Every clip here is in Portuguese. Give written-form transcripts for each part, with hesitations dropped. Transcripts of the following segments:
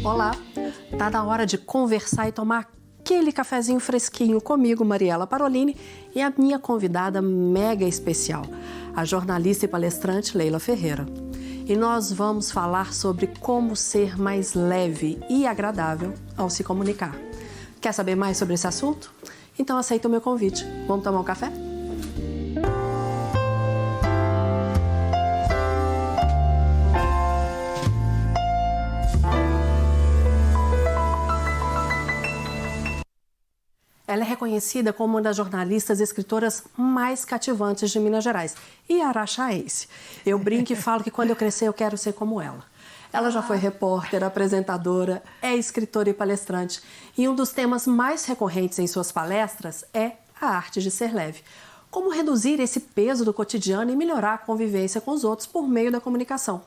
Olá, tá na hora de conversar e tomar aquele cafezinho fresquinho comigo, Mariela Parolini, e a minha convidada mega especial, a jornalista e palestrante Leila Ferreira. E nós vamos falar sobre como ser mais leve e agradável ao se comunicar. Quer saber mais sobre esse assunto? Então aceita o meu convite. Vamos tomar um café? Ela é reconhecida como uma das jornalistas e escritoras mais cativantes de Minas Gerais e araxaense. Eu brinco e falo que quando eu crescer eu quero ser como ela. Ela já foi repórter, apresentadora, é escritora e palestrante. E um dos temas mais recorrentes em suas palestras é a arte de ser leve. Como reduzir esse peso do cotidiano e melhorar a convivência com os outros por meio da comunicação.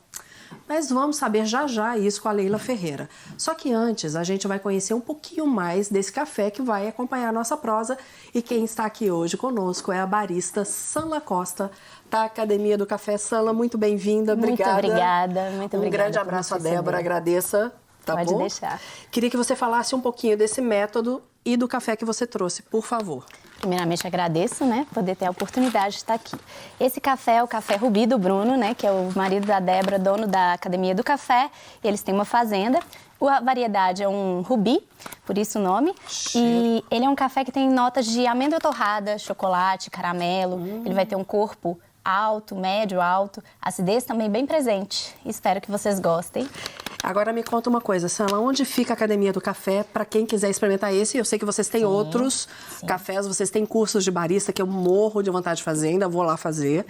Mas vamos saber já já isso com a Leila Ferreira. Só que antes a gente vai conhecer um pouquinho mais desse café que vai acompanhar a nossa prosa. E quem está aqui hoje conosco é a barista Sanla Costa, da Academia do Café. Sanla, muito bem-vinda. Obrigada. Muito obrigada, muito obrigada. Um grande abraço a Débora, agradeça. Tá Pode bom? deixar. Queria que você falasse um pouquinho desse método e do café que você trouxe, por favor. Primeiramente, agradeço, poder ter a oportunidade de estar aqui. Esse café é o Café Rubi do Bruno, que é o marido da Débora, dono da Academia do Café. Eles têm uma fazenda. A variedade é um Rubi, por isso o nome. E ele é um café que tem notas de amêndoa torrada, chocolate, caramelo. Ele vai ter um corpo alto, médio, alto. Acidez também bem presente. Espero que vocês gostem. Agora me conta uma coisa, Sanla, onde fica a Academia do Café para quem quiser experimentar esse? Eu sei que vocês têm outros cafés, vocês têm cursos de barista que eu morro de vontade de fazer, ainda vou lá fazer.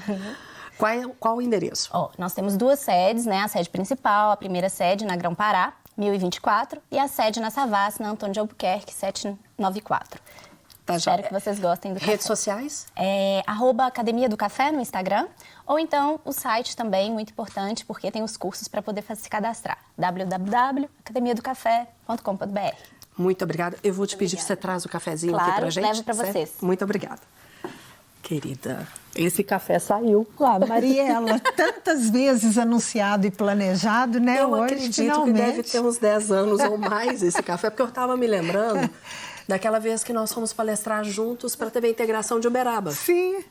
Qual o endereço? Nós temos duas sedes, a sede principal, a primeira sede na Grão-Pará, 1024, e a sede na Savassi, na Antônio de Albuquerque, 794. Espero que vocês gostem do café. Redes sociais? @Academia do Café no Instagram, ou então o site também, muito importante, porque tem os cursos para poder se cadastrar. www.academiadocafé.com.br. Muito obrigada. Eu vou te pedir que você traz o cafezinho aqui pra gente. Claro, levo para vocês. Muito obrigada. Querida, esse café saiu. Mariela, tantas vezes anunciado e planejado, Eu Hoje, acredito finalmente. que deve ter uns 10 anos ou mais esse café, porque eu estava me lembrando daquela vez que nós fomos palestrar juntos para a TV Integração de Uberaba. Sim,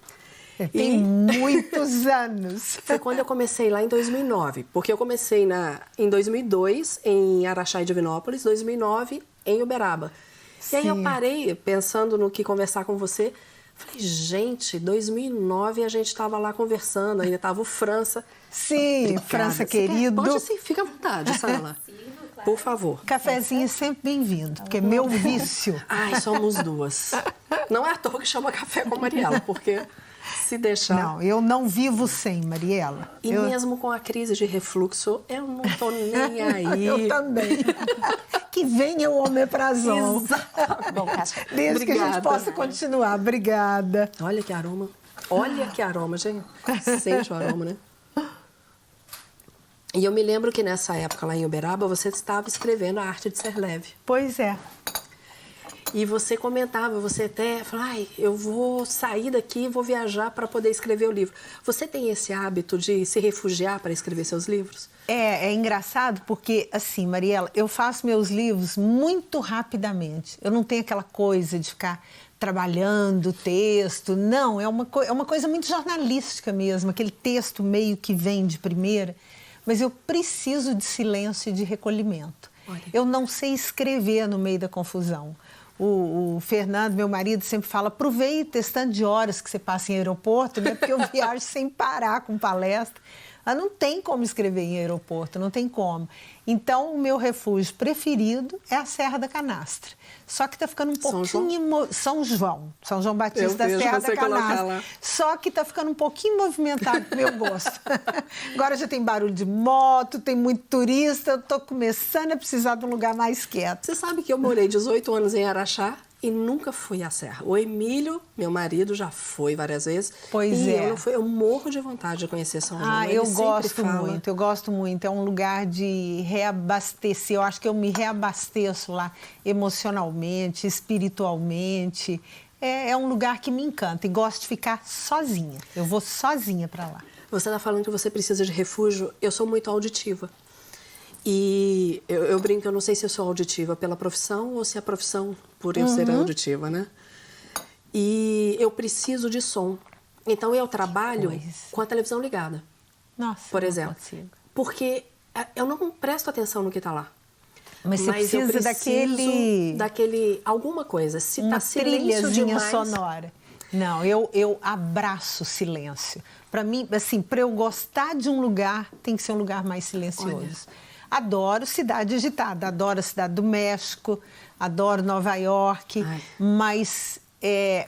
tem muitos anos. Foi quando eu comecei lá em 2009, porque eu comecei em 2002 em Araxá e Divinópolis, 2009 em Uberaba. Sim. E aí eu parei pensando no que conversar com você. Falei, gente, 2009 a gente estava lá conversando, ainda estava o França. Sim, Obrigada. França querido. Pode sim, fica à vontade, Sanla. Por favor. Cafezinho é sempre bem-vindo, porque é meu vício. Ai, somos duas. Não é à toa que chama Café com Mariela, porque se deixar... Não, eu não vivo sem, Mariela. E mesmo com a crise de refluxo, eu não tô nem aí. Eu também. Que venha o omeprazol. Exato. Bom, Desde que a gente possa continuar. Obrigada. Olha que aroma. Olha que aroma, gente. Sente o aroma, né? E eu me lembro que nessa época, lá em Uberaba, você estava escrevendo A Arte de Ser Leve. Pois é. E você comentava, você até falava, eu vou sair daqui e vou viajar para poder escrever o livro. Você tem esse hábito de se refugiar para escrever seus livros? É engraçado porque, assim, Mariela, eu faço meus livros muito rapidamente. Eu não tenho aquela coisa de ficar trabalhando texto. Não, é uma coisa muito jornalística mesmo, aquele texto meio que vem de primeira. Mas eu preciso de silêncio e de recolhimento. Olha. Eu não sei escrever no meio da confusão. O Fernando, meu marido, sempre fala, aproveita esse tanto de horas que você passa em aeroporto, porque eu viajo sem parar com palestra. Mas não tem como escrever em aeroporto, não tem como. Então, o meu refúgio preferido é a Serra da Canastra. Só que está ficando um pouquinho... São João Batista da Serra da Canastra. Só que está ficando um pouquinho movimentado para o meu gosto. Agora já tem barulho de moto, tem muito turista, eu estou começando a precisar de um lugar mais quieto. Você sabe que eu morei 18 anos em Araxá e nunca fui à Serra. O Emílio, meu marido, já foi várias vezes. Pois é. Eu não fui, eu morro de vontade de conhecer São João. Eu gosto muito. É um lugar de reabastecer. Eu acho que eu me reabasteço lá emocionalmente, espiritualmente. É um lugar que me encanta e gosto de ficar sozinha. Eu vou sozinha para lá. Você está falando que você precisa de refúgio. Eu sou muito auditiva. E eu brinco, eu não sei se eu sou auditiva pela profissão ou se é a profissão por eu ser auditiva, né? E eu preciso de som. Então, eu trabalho com a televisão ligada. Nossa, por exemplo. Consigo. Porque eu não presto atenção no que está lá. Mas você precisa daquele alguma coisa. Se uma tá silêncio demais, sonora. Não, eu abraço o silêncio. Para mim, assim, para eu gostar de um lugar, tem que ser um lugar mais silencioso. Olha. Adoro cidade agitada, adoro a cidade do México, adoro Nova York, mas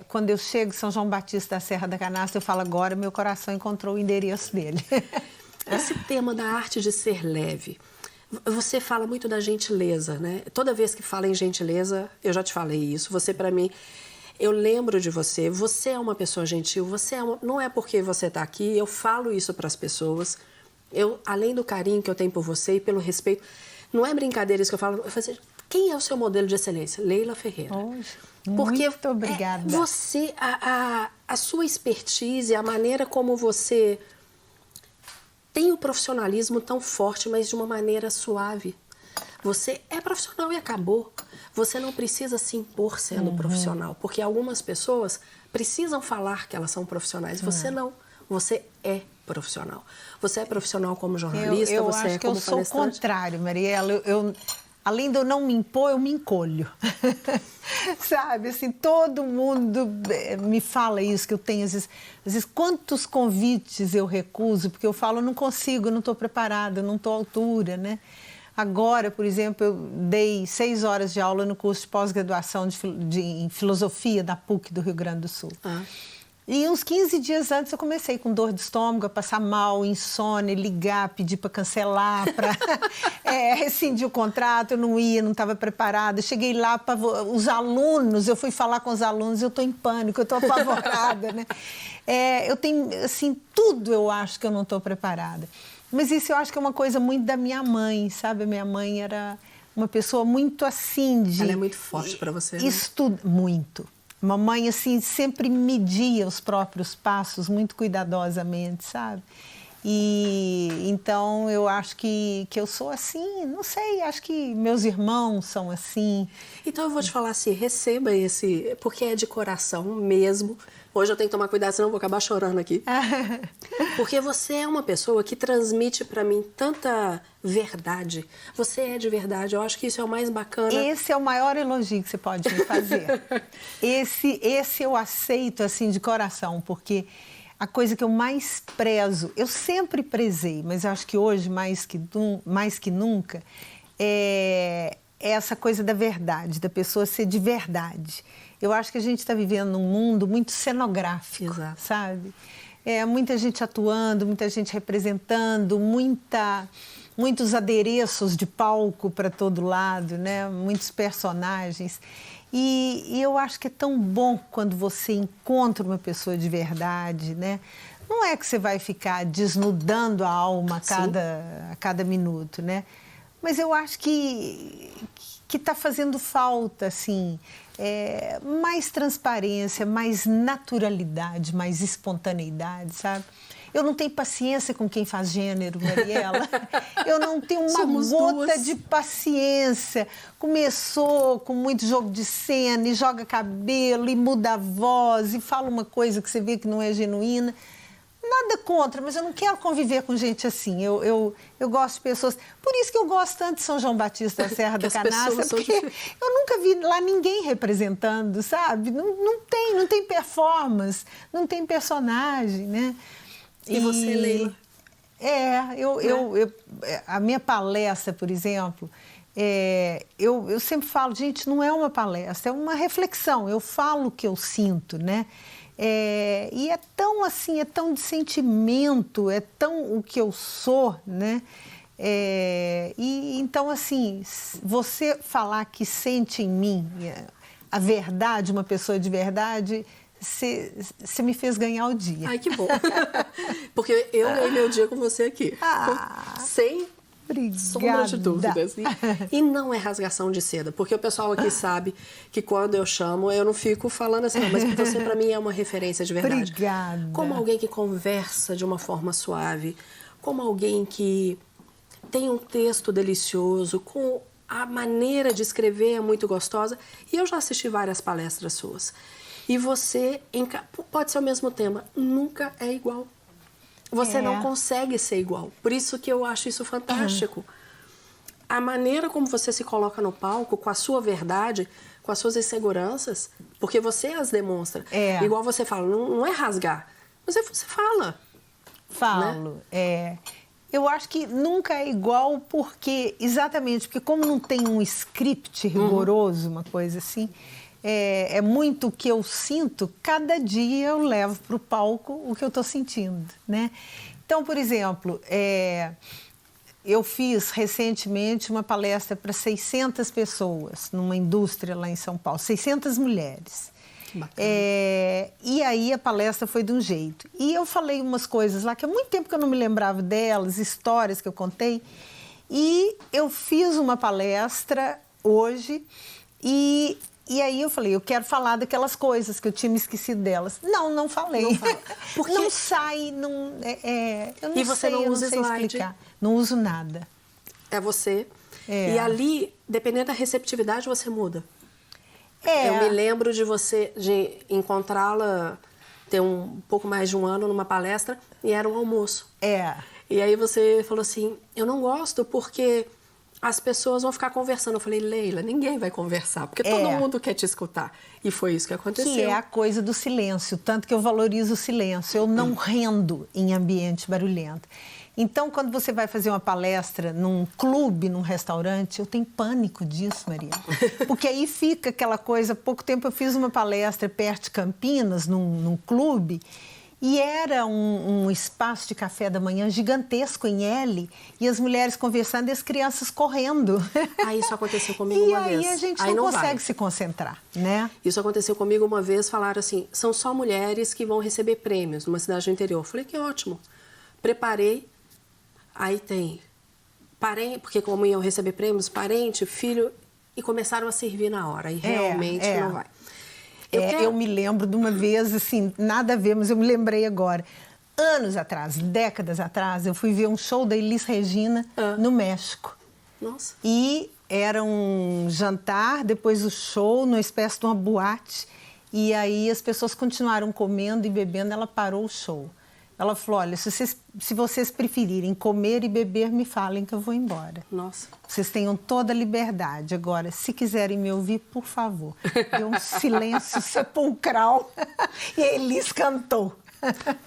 quando eu chego em São João Batista da Serra da Canastra, eu falo, agora meu coração encontrou o endereço dele. Esse tema da arte de ser leve, você fala muito da gentileza, né? Toda vez que fala em gentileza, eu já te falei isso, você para mim, eu lembro de você, você é uma pessoa gentil, não é porque você está aqui, eu falo isso para as pessoas, além do carinho que eu tenho por você e pelo respeito, não é brincadeira isso que eu falo, quem é o seu modelo de excelência? Leila Ferreira. Muito obrigada. Você, a sua expertise, a maneira como você tem o profissionalismo tão forte, mas de uma maneira suave. Você é profissional e acabou. Você não precisa se impor sendo profissional, porque algumas pessoas precisam falar que elas são profissionais. Você não. Você é profissional. Você é profissional como jornalista, eu você acho é como que eu sou o contrário, Mariela. Além de eu não me impor, eu me encolho. Sabe, assim, todo mundo me fala isso, que eu tenho, às vezes, quantos convites eu recuso, porque eu falo, eu não consigo, eu não estou preparada, eu não estou à altura, né? Agora, por exemplo, eu dei 6 horas de aula no curso de pós-graduação em filosofia da PUC do Rio Grande do Sul. E uns 15 dias antes eu comecei com dor de estômago, a passar mal, insônia, ligar, pedir para cancelar, para rescindir o contrato, eu não ia, não estava preparada. Cheguei lá, os alunos, eu fui falar com os alunos, eu estou em pânico, eu estou apavorada, né? Eu tenho, assim, tudo eu acho que eu não estou preparada. Mas isso eu acho que é uma coisa muito da minha mãe, sabe? A minha mãe era uma pessoa muito assim de... Ela é muito forte para você, né? Estuda muito. Mamãe, assim, sempre media os próprios passos muito cuidadosamente, sabe? E então eu acho que eu sou assim, não sei, acho que meus irmãos são assim. Então eu vou te falar assim, receba esse, porque é de coração mesmo. Hoje eu tenho que tomar cuidado, senão eu vou acabar chorando aqui. Porque você é uma pessoa que transmite para mim tanta verdade. Você é de verdade, eu acho que isso é o mais bacana. Esse é o maior elogio que você pode me fazer. Esse eu aceito, assim, de coração, porque a coisa que eu mais prezo, eu sempre prezei, mas eu acho que hoje, mais que nunca, é essa coisa da verdade, da pessoa ser de verdade. Eu acho que a gente está vivendo num mundo muito cenográfico, sabe? Muita gente atuando, muita gente representando, muitos adereços de palco para todo lado, né? Muitos personagens. E eu acho que é tão bom quando você encontra uma pessoa de verdade, né? Não é que você vai ficar desnudando a alma a cada minuto, né? Mas eu acho que está fazendo falta, assim, mais transparência, mais naturalidade, mais espontaneidade, sabe? Eu não tenho paciência com quem faz gênero, Mariela. Eu não tenho uma gota de paciência. Começou com muito jogo de cena, e joga cabelo, e muda a voz, e fala uma coisa que você vê que não é genuína. Nada contra, mas eu não quero conviver com gente assim. Eu gosto de pessoas... Por isso que eu gosto tanto de São João Batista da Serra da Canastra, porque eu nunca vi lá ninguém representando, sabe? Não tem performance, não tem personagem, né? E você, Leila? A minha palestra, por exemplo, eu sempre falo, gente, não é uma palestra, é uma reflexão. Eu falo o que eu sinto, né? E é tão assim, é tão de sentimento, é tão o que eu sou, né? E então, assim, você falar que sente em mim a verdade, uma pessoa de verdade, você me fez ganhar o dia. Ai, que bom. Porque eu ganhei meu dia com você aqui. Sem sombra de dúvidas. E não é rasgação de seda, porque o pessoal aqui sabe que quando eu chamo, eu não fico falando assim, não, mas você para mim é uma referência de verdade. Obrigada. Como alguém que conversa de uma forma suave, como alguém que tem um texto delicioso, com a maneira de escrever é muito gostosa. E eu já assisti várias palestras suas. E você, pode ser o mesmo tema, nunca é igual. Você não consegue ser igual. Por isso que eu acho isso fantástico. A maneira como você se coloca no palco, com a sua verdade, com as suas inseguranças, porque você as demonstra. Igual você fala, não é rasgar. Você fala. Falo, né? Eu acho que nunca é igual exatamente porque como não tem um script rigoroso, uma coisa assim, é muito o que eu sinto, cada dia eu levo para o palco o que eu estou sentindo, né? Então, por exemplo, eu fiz recentemente uma palestra para 600 pessoas numa indústria lá em São Paulo, 600 mulheres. E aí a palestra foi de um jeito. E eu falei umas coisas lá que há muito tempo que eu não me lembrava delas, histórias que eu contei. E eu fiz uma palestra hoje e aí eu falei, eu quero falar daquelas coisas que eu tinha me esquecido delas. Não falei. Não fala. Porque não sai, eu não e você sei, não usa slide? Explicar. Não uso nada. É você. E ali, dependendo da receptividade, você muda. Eu me lembro de encontrá-la, ter um pouco mais de um ano numa palestra, e era um almoço. E aí você falou assim, eu não gosto porque as pessoas vão ficar conversando. Eu falei, Leila, ninguém vai conversar, porque todo mundo quer te escutar. E foi isso que aconteceu. Que é a coisa do silêncio, tanto que eu valorizo o silêncio. Eu não rendo em ambiente barulhento. Então, quando você vai fazer uma palestra num clube, num restaurante, eu tenho pânico disso, Maria. Porque aí fica aquela coisa... Há pouco tempo eu fiz uma palestra perto de Campinas, num clube, e era um espaço de café da manhã gigantesco em L, e as mulheres conversando e as crianças correndo. Isso aconteceu comigo uma vez. E aí a gente não consegue se concentrar, né? Isso aconteceu comigo uma vez, falaram assim, são só mulheres que vão receber prêmios numa cidade do interior. Eu falei, que ótimo. Preparei. Aí tem parente, porque como iam receber prêmios, parente, filho, e começaram a servir na hora. E realmente não vai. Eu me lembro de uma vez, assim, nada a ver, mas eu me lembrei agora. Anos atrás, décadas atrás, eu fui ver um show da Elis Regina no México. Nossa. E era um jantar, depois do show, numa espécie de uma boate. E aí as pessoas continuaram comendo e bebendo, ela parou o show. Ela falou, olha, se vocês preferirem comer e beber, me falem que eu vou embora. Nossa. Vocês tenham toda a liberdade. Agora, se quiserem me ouvir, por favor. Deu um silêncio sepulcral e a Elis cantou.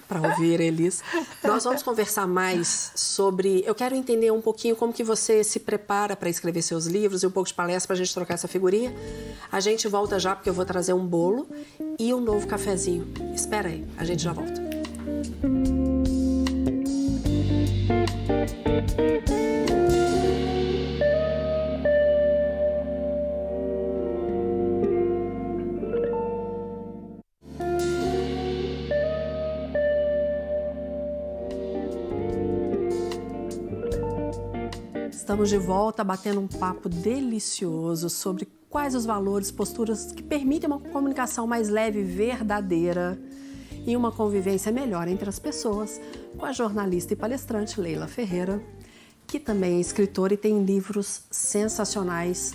Para ouvir, Elis. Nós vamos conversar mais sobre... Eu quero entender um pouquinho como que você se prepara para escrever seus livros e um pouco de palestra para a gente trocar essa figurinha. A gente volta já, porque eu vou trazer um bolo e um novo cafezinho. Espera aí, a gente já volta. Estamos de volta batendo um papo delicioso sobre quais os valores, posturas que permitem uma comunicação mais leve e verdadeira e uma convivência melhor entre as pessoas, com a jornalista e palestrante Leila Ferreira, que também é escritora e tem livros sensacionais.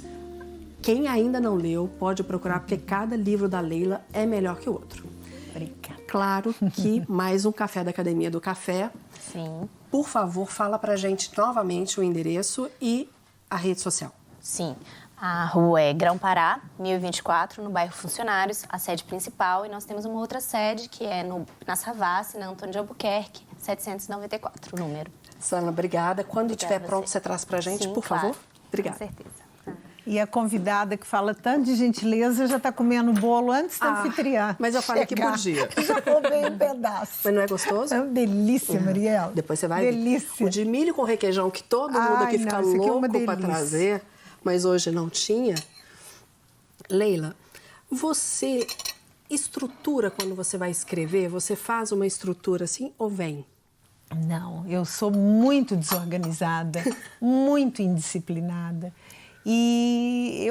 Quem ainda não leu pode procurar, porque cada livro da Leila é melhor que o outro. Obrigada. Claro que mais um café da Academia do Café. Sim. Por favor, fala pra gente novamente o endereço e a rede social. Sim. A rua é Grão-Pará, 1024, no bairro Funcionários, a sede principal. E nós temos uma outra sede, que é na Savassi, na Antônio de Albuquerque, 794, o número. Sana, obrigada. Quando estiver pronto, você traz pra gente, Sim, por claro. favor? Obrigada. Com certeza. E a convidada que fala tanto de gentileza já está comendo bolo antes da anfitriã. Mas eu falei que podia. Já roubei um pedaço. Mas não é gostoso? É uma delícia, Mariela. Depois você vai delícia. ver. O de milho com requeijão, que todo mundo aqui fica louco para trazer, mas hoje não tinha. Leila, você estrutura quando você vai escrever? Você faz uma estrutura assim ou vem? Não, eu sou muito desorganizada, muito indisciplinada. E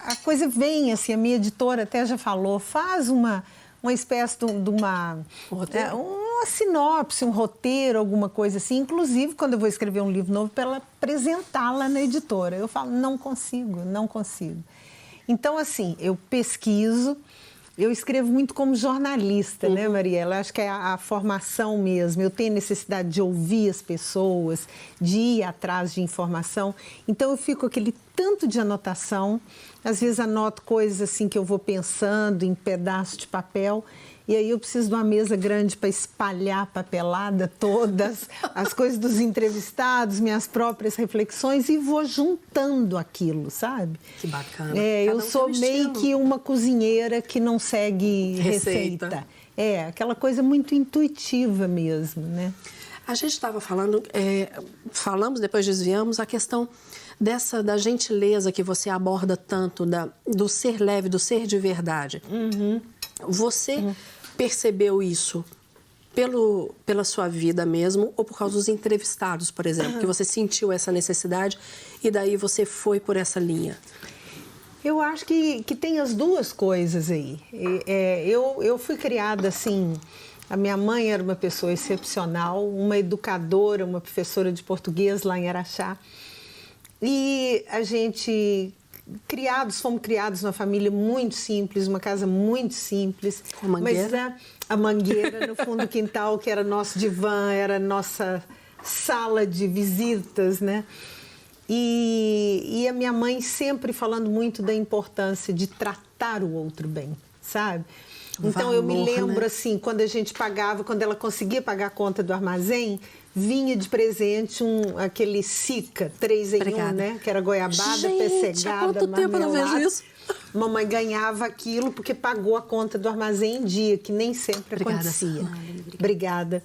a coisa vem, assim, a minha editora até já falou, faz uma espécie de uma... Um roteiro? Um uma sinopse, um roteiro, alguma coisa assim. Inclusive, quando eu vou escrever um livro novo, para ela apresentá-la na editora. Eu falo, não consigo. Então, assim, eu pesquiso, eu escrevo muito como jornalista, né, Mariela? Acho que é a formação mesmo. Eu tenho necessidade de ouvir as pessoas, de ir atrás de informação. Então, eu fico com aquele tanto de anotação. Às vezes, anoto coisas assim que eu vou pensando em pedaços de papel. E aí eu preciso de uma mesa grande para espalhar a papelada todas, as coisas dos entrevistados, minhas próprias reflexões e vou juntando aquilo, sabe? Que bacana. Eu sou meio que uma cozinheira que não segue receita. Aquela coisa muito intuitiva mesmo, né? A gente estava falando, depois desviamos, a questão da gentileza que você aborda tanto, do ser leve, do ser de verdade. Você percebeu isso pela sua vida mesmo ou por causa dos entrevistados, por exemplo, que você sentiu essa necessidade e daí você foi por essa linha? Eu acho que tem as duas coisas aí. Eu fui criada assim, a minha mãe era uma pessoa excepcional, uma educadora, uma professora de português lá em Araxá. E a gente fomos criados numa família muito simples, uma casa muito simples. A mangueira? Mas a mangueira no fundo do quintal, que era nosso divã, era nossa sala de visitas, né? E a minha mãe sempre falando muito da importância de tratar o outro bem, sabe? Então, eu me lembro, assim, quando quando ela conseguia pagar a conta do armazém, vinha de presente aquele Sica 3 em 1, né? Que era goiabada, pessegada, há quanto tempo eu não vejo isso? Mamãe ganhava aquilo porque pagou a conta do armazém em dia, que nem sempre acontecia. Obrigada.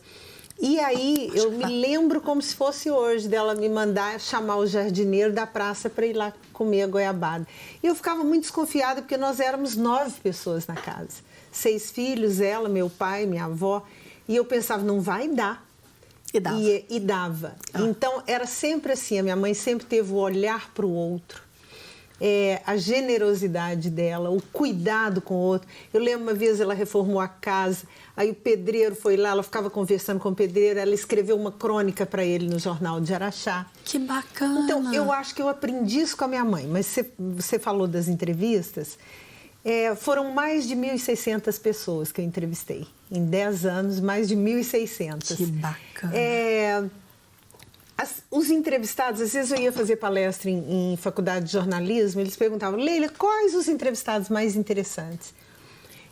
E aí, eu me lembro como se fosse hoje, dela me mandar chamar o jardineiro da praça para ir lá comer a goiabada. E eu ficava muito desconfiada, porque nós éramos 9 pessoas na casa. 6 filhos, ela, meu pai, minha avó. E eu pensava, não vai dar. E dava. Então, era sempre assim, a minha mãe sempre teve o olhar para o outro. A generosidade dela, o cuidado com o outro. Eu lembro uma vez ela reformou a casa, aí o pedreiro foi lá, ela ficava conversando com o pedreiro, ela escreveu uma crônica para ele no jornal de Araxá. Que bacana! Então, eu acho que eu aprendi isso com a minha mãe, mas você falou das entrevistas, foram mais de 1.600 pessoas que eu entrevistei. Em 10 anos, mais de 1.600. Que bacana! Os entrevistados, às vezes eu ia fazer palestra em faculdade de jornalismo, eles perguntavam, Leila, quais os entrevistados mais interessantes?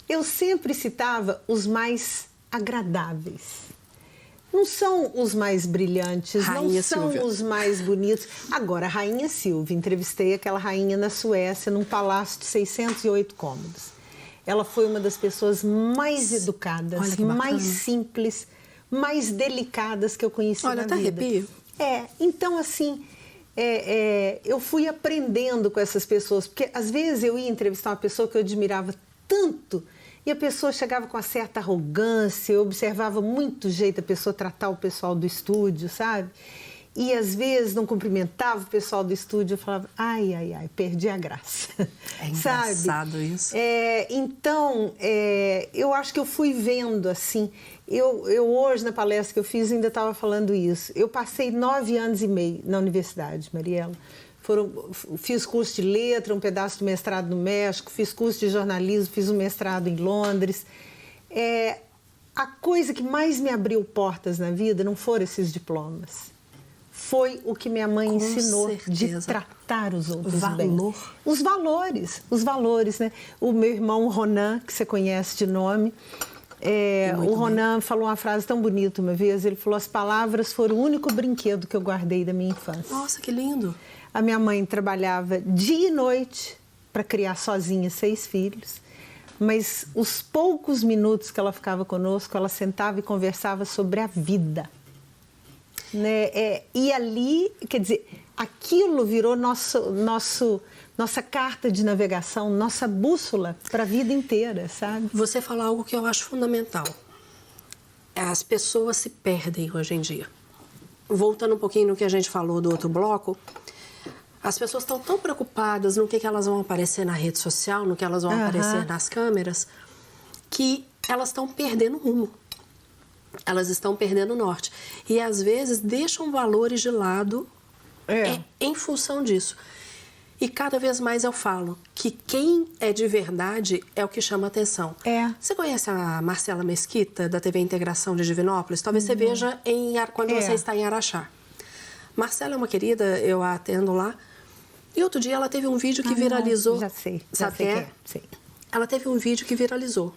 Eu sempre citava os mais agradáveis. Não são os mais brilhantes, não são os mais bonitos. Agora, a Rainha Silvia, entrevistei aquela rainha na Suécia, num palácio de 608 cômodos. Ela foi uma das pessoas mais educadas, mais simples, mais delicadas que eu conheci na vida. Olha, até arrepio. Então, assim, eu fui aprendendo com essas pessoas, porque às vezes eu ia entrevistar uma pessoa que eu admirava tanto e a pessoa chegava com uma certa arrogância, eu observava muito o jeito da pessoa tratar o pessoal do estúdio, sabe? E às vezes não cumprimentava o pessoal do estúdio, eu falava, ai, perdi a graça. É engraçado isso. Então, eu acho que eu fui vendo assim. Eu hoje, na palestra que eu fiz, ainda estava falando isso. Eu passei 9 anos e meio na universidade, Mariela. Fiz curso de letra, um pedaço do mestrado no México, fiz curso de jornalismo, fiz um mestrado em Londres. A coisa que mais me abriu portas na vida não foram esses diplomas. Foi o que minha mãe ensinou, de tratar os outros bem. Os valores, né? O meu irmão Ronan, que você conhece de nome, o Ronan falou uma frase tão bonita uma vez, ele falou, as palavras foram o único brinquedo que eu guardei da minha infância. Nossa, que lindo! A minha mãe trabalhava dia e noite para criar sozinha 6 filhos, mas os poucos minutos que ela ficava conosco, ela sentava e conversava sobre a vida. Né? E ali, quer dizer, aquilo virou nossa carta de navegação, nossa bússola para a vida inteira, sabe? Você falou algo que eu acho fundamental. As pessoas se perdem hoje em dia. Voltando um pouquinho no que a gente falou do outro bloco, as pessoas estão tão preocupadas no que elas vão aparecer na rede social, no que elas vão aparecer nas câmeras, que elas estão perdendo o rumo. elas estão perdendo o norte. E, às vezes, deixam valores de lado em função disso. E cada vez mais eu falo que quem é de verdade é o que chama atenção. Você conhece a Marcela Mesquita, da TV Integração de Divinópolis? Talvez você veja quando você está em Araxá. Marcela é uma querida, eu a atendo lá. E outro dia ela teve um vídeo que viralizou. Já sei. Sabe quem é? Sei. Ela teve um vídeo que viralizou.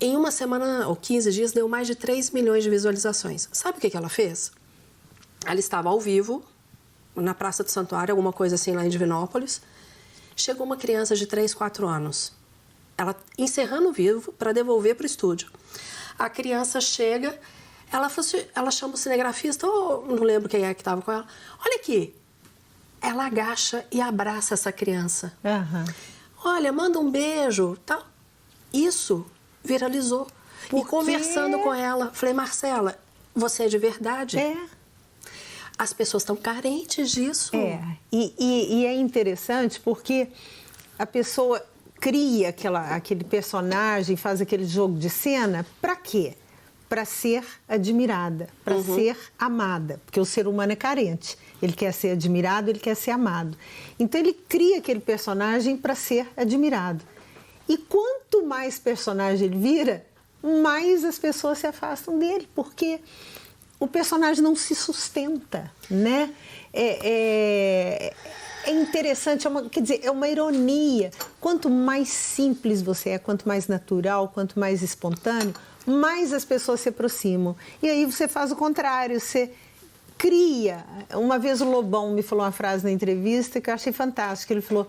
Em uma semana ou 15 dias, deu mais de 3 milhões de visualizações. Sabe o que ela fez? Ela estava ao vivo, na Praça do Santuário, alguma coisa assim lá em Divinópolis. Chegou uma criança de 3, 4 anos. Ela encerrando o vivo para devolver para o estúdio. A criança chega, ela chama o cinegrafista, não lembro quem é que estava com ela. Olha aqui. Ela agacha e abraça essa criança. Olha, manda um beijo. Tal. Isso viralizou. E conversando com ela, falei, Marcela, você é de verdade? As pessoas estão carentes disso. E é interessante porque a pessoa cria aquele personagem, faz aquele jogo de cena, para quê? Para ser admirada, para ser amada, porque o ser humano é carente. Ele quer ser admirado, ele quer ser amado. Então ele cria aquele personagem para ser admirado. E quanto mais personagem ele vira, mais as pessoas se afastam dele, porque o personagem não se sustenta, né? É interessante, quer dizer, é uma ironia. Quanto mais simples você é, quanto mais natural, quanto mais espontâneo, mais as pessoas se aproximam. E aí você faz o contrário, você cria. Uma vez o Lobão me falou uma frase na entrevista que eu achei fantástica. Ele falou,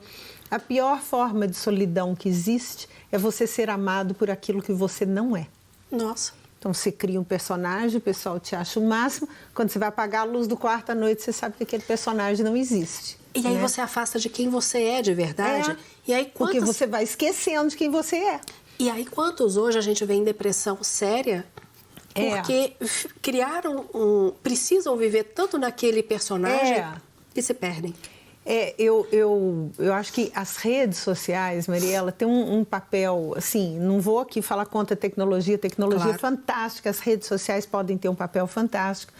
a pior forma de solidão que existe é você ser amado por aquilo que você não é. Nossa. Então, você cria um personagem, o pessoal te acha o máximo. Quando você vai apagar a luz do quarto à noite, você sabe que aquele personagem não existe. E aí você afasta de quem você é de verdade. E aí, porque você vai esquecendo de quem você é. E aí, quantos hoje a gente vê em depressão séria porque precisam viver tanto naquele personagem que se perdem. Eu acho que as redes sociais, Mariela, têm um papel, assim, não vou aqui falar contra a tecnologia é fantástica, as redes sociais podem ter um papel fantástico,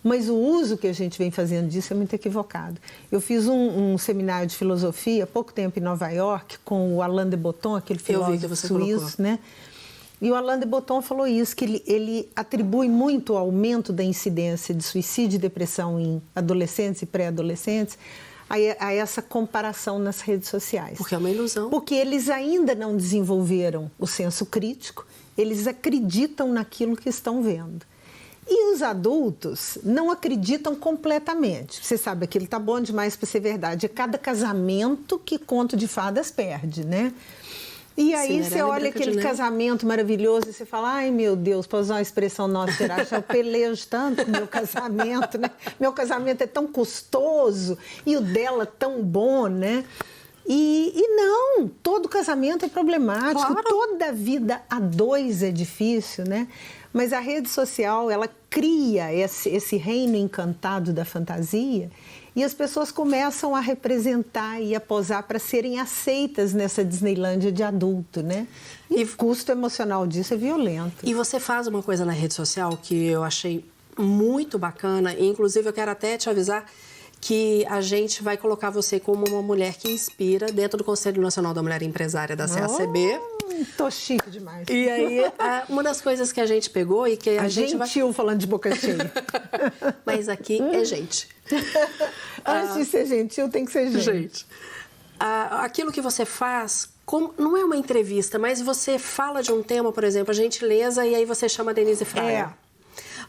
mas o uso que a gente vem fazendo disso é muito equivocado. Eu fiz um seminário de filosofia há pouco tempo em Nova York com o Alain de Botton, aquele filósofo suíço, né? E o Alain de Botton falou isso, que ele atribui muito o aumento da incidência de suicídio e depressão em adolescentes e pré-adolescentes a essa comparação nas redes sociais. Porque é uma ilusão. Porque eles ainda não desenvolveram o senso crítico, eles acreditam naquilo que estão vendo. E os adultos não acreditam completamente. Você sabe, aquilo tá bom demais para ser verdade. É cada casamento que Conto de Fadas perde, né? E aí você olha aquele casamento maravilhoso e você fala, ai meu Deus, para usar uma expressão nossa, eu pelejo tanto com o meu casamento, né? Meu casamento é tão custoso e o dela tão bom, né? E não, todo casamento é problemático, toda vida a dois é difícil, né? Mas a rede social, ela cria esse reino encantado da fantasia e as pessoas começam a representar e a posar para serem aceitas nessa Disneylândia de adulto, né? E o custo emocional disso é violento. E você faz uma coisa na rede social que eu achei muito bacana, e inclusive eu quero até te avisar que a gente vai colocar você como uma mulher que inspira dentro do Conselho Nacional da Mulher Empresária da CACB. Tô chique demais. E aí, uma das coisas que a gente pegou e que a gente gentil falando de boca cheia. Mas aqui é gente. Antes de ser gentil, tem que ser gente. Aquilo que você faz, não é uma entrevista, mas você fala de um tema, por exemplo, a gentileza, e aí você chama a Denise Fraga.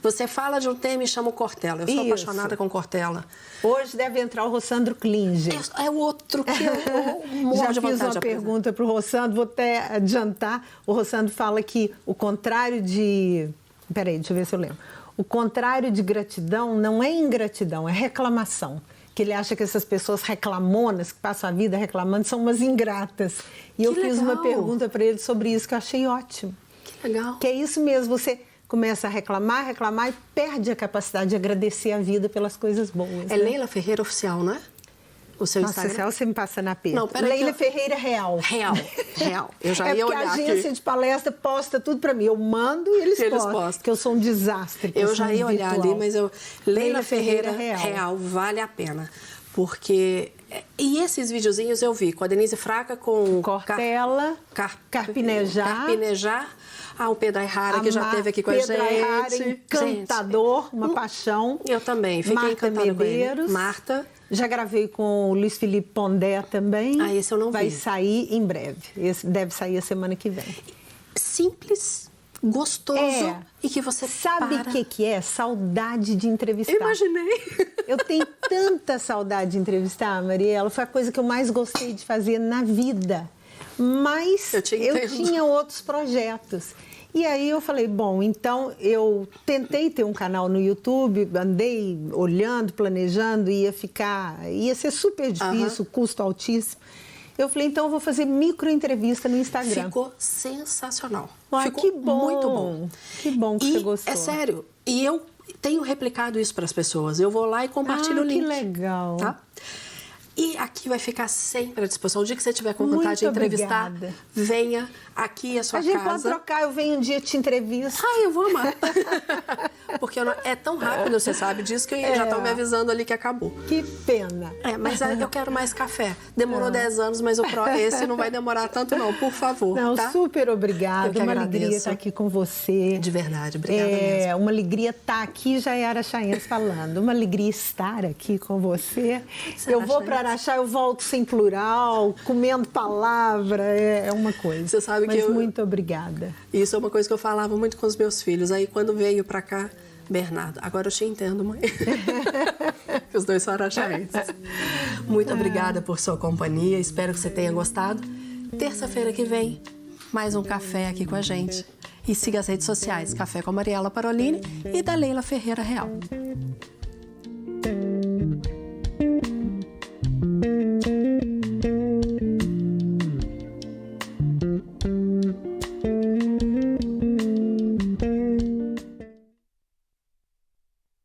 Você fala de um tema e chama o Cortella. Eu sou apaixonada com Cortella. Hoje deve entrar o Rossandro Klinger. É o outro que eu morro de vontade de Já fiz uma pergunta para o Rossandro, vou até adiantar. O Rossandro fala que o contrário de... Peraí, deixa eu ver se eu lembro. O contrário de gratidão não é ingratidão, é reclamação. Que ele acha que essas pessoas reclamonas, que passam a vida reclamando, são umas ingratas. E eu fiz uma pergunta para ele sobre isso que eu achei ótimo. Que legal. Que é isso mesmo, você começa a reclamar e perde a capacidade de agradecer a vida pelas coisas boas. É, né? Leila Ferreira Oficial, não é? o seu Nossa, Instagram. você me passa na peta. Não, peraí Leila que eu- Ferreira Real. Real. Eu já É ia porque olhar a agência aqui. de palestra posta tudo pra mim. Eu mando e eles postam. Que eu sou um desastre. Eu já ia olhar ali, mas Leila Ferreira Real. Real vale a pena. Porque... E esses videozinhos eu vi com a Denise Fraca, com... Cortella, Carpinejar. O Pedro Ayrara, que já esteve aqui com a gente. Pedro Ayrara, encantador, uma paixão. Eu também, fiquei Marta encantada Medeiros. com ele. Marta. Já gravei com o Luiz Felipe Pondé também. Esse eu não vi. Vai sair em breve. Esse deve sair a semana que vem. Simples, gostoso e que você Sabe o que é? Saudade de entrevistar. Imaginei. Eu tenho tanta saudade de entrevistar, Mariela. Foi a coisa que eu mais gostei de fazer na vida. Mas eu tinha outros projetos. E aí eu falei, bom, então eu tentei ter um canal no YouTube, andei olhando, planejando, ia ser super difícil, custo altíssimo. Eu falei, então eu vou fazer microentrevista no Instagram. Ficou sensacional. Ficou que bom. Muito bom. Que bom que você gostou. É sério. E eu tenho replicado isso para as pessoas. Eu vou lá e compartilho o link. Que legal. Tá? E aqui vai ficar sempre à disposição. O dia que você tiver com vontade de entrevistar, obrigada. Venha aqui à sua casa. A gente pode trocar, eu venho um dia te entrevisto. Eu vou amar. Porque é tão rápido, você sabe disso, que já estão me avisando ali que acabou. Que pena. Mas eu quero mais café. Demorou 10 anos, mas esse não vai demorar tanto não, por favor. Não, tá? super obrigada. Uma alegria estar aqui com você. De verdade, obrigada mesmo. Uma alegria estar aqui, já é Araxaense falando. Uma alegria estar aqui com você. Eu vou para Araxá, eu volto sem plural, comendo palavra, é uma coisa. Você sabe mas muito obrigada. Isso é uma coisa que eu falava muito com os meus filhos. Aí quando veio para cá, Bernardo, agora eu te entendo, mãe. Os dois são araxaenses. Muito obrigada por sua companhia, espero que você tenha gostado. Terça-feira que vem, mais um café aqui com a gente. E siga as redes sociais, Café com a Mariela Parolini e da Leila Ferreira Real.